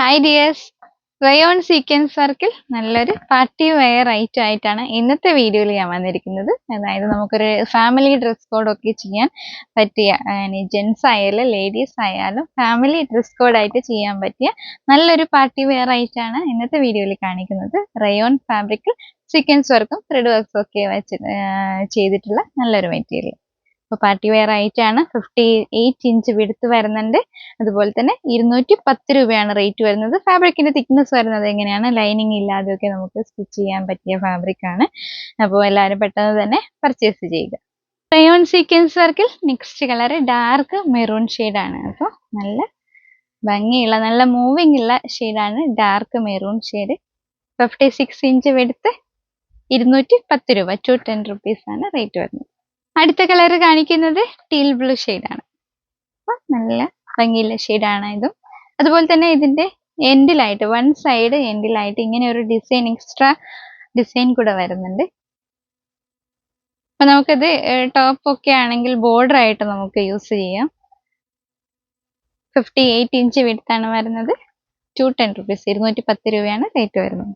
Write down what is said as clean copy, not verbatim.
Hi dears, rayon sequence വർക്കിൽ നല്ലൊരു party wear item ആയിട്ടാണ് ഇന്നത്തെ വീഡിയോയിൽ ഞാൻ വന്നിരിക്കുന്നത്. അതായത് നമുക്കൊരു ഫാമിലി ഡ്രസ് കോഡൊക്കെ ചെയ്യാൻ പറ്റിയ, ജെൻസ് ആയാലും ലേഡീസ് ആയാലും ഫാമിലി ഡ്രസ് കോഡായിട്ട് ചെയ്യാൻ പറ്റിയ നല്ലൊരു പാർട്ടി വെയർ ആയിട്ടാണ് ഇന്നത്തെ വീഡിയോയിൽ കാണിക്കുന്നത്. റയോൺ ഫാബ്രിക്കിൽ സീക്വൻസ് വർക്കും ത്രെഡ് വർക്ക്സും ഒക്കെ വെച്ച് ചെയ്തിട്ടുള്ള നല്ലൊരു മെറ്റീരിയൽ. അപ്പോൾ പാർട്ടി വെയർ ആയിട്ടാണ്. 58 ഇഞ്ച് വിടുത്ത് വരുന്നുണ്ട്. അതുപോലെ തന്നെ 210 രൂപയാണ് റേറ്റ് വരുന്നത്. ഫാബ്രിക്കിന്റെ തിക്നെസ് വരുന്നത് എങ്ങനെയാണ്, ലൈനിങ് ഇല്ലാതെയൊക്കെ നമുക്ക് സ്റ്റിച്ച് ചെയ്യാൻ പറ്റിയ ഫാബ്രിക് ആണ്. അപ്പോൾ എല്ലാവരും പെട്ടെന്ന് തന്നെ പർച്ചേസ് ചെയ്യുക. റയോൺ സീക്വൻസ് വർക്കിൽ നെക്സ്റ്റ് കളർ ഡാർക്ക് മെറൂൺ ഷെയ്ഡാണ്. അപ്പോൾ നല്ല ഭംഗിയുള്ള, നല്ല മൂവിങ് ഉള്ള ഷെയ്ഡാണ് ഡാർക്ക് മെറൂൺ ഷെയ്ഡ്. 56 ഇഞ്ച് വിടുത്ത് 210 രൂപ, 210 റുപ്പീസാണ് റേറ്റ് വരുന്നത്. അടുത്ത കളർ കാണിക്കുന്നത് ടീൽ ബ്ലൂ ഷെയ്ഡാണ്. അപ്പോൾ നല്ല ഭംഗിയുള്ള ഷെയ്ഡാണ് ഇതും. അതുപോലെ തന്നെ ഇതിന്റെ എൻഡിലായിട്ട്, വൺ സൈഡ് എൻഡിലായിട്ട് ഇങ്ങനെ ഒരു ഡിസൈൻ, എക്സ്ട്രാ ഡിസൈൻ കൂടെ വരുന്നുണ്ട്. അപ്പൊ നമുക്കിത് ടോപ്പ് ഒക്കെ ആണെങ്കിൽ ബോർഡർ ആയിട്ട് നമുക്ക് യൂസ് ചെയ്യാം. 58 ഇഞ്ച് വിടുത്താണ് വരുന്നത്. 210 റുപ്പീസ്, 210 രൂപയാണ് റേറ്റ് വരുന്നത്.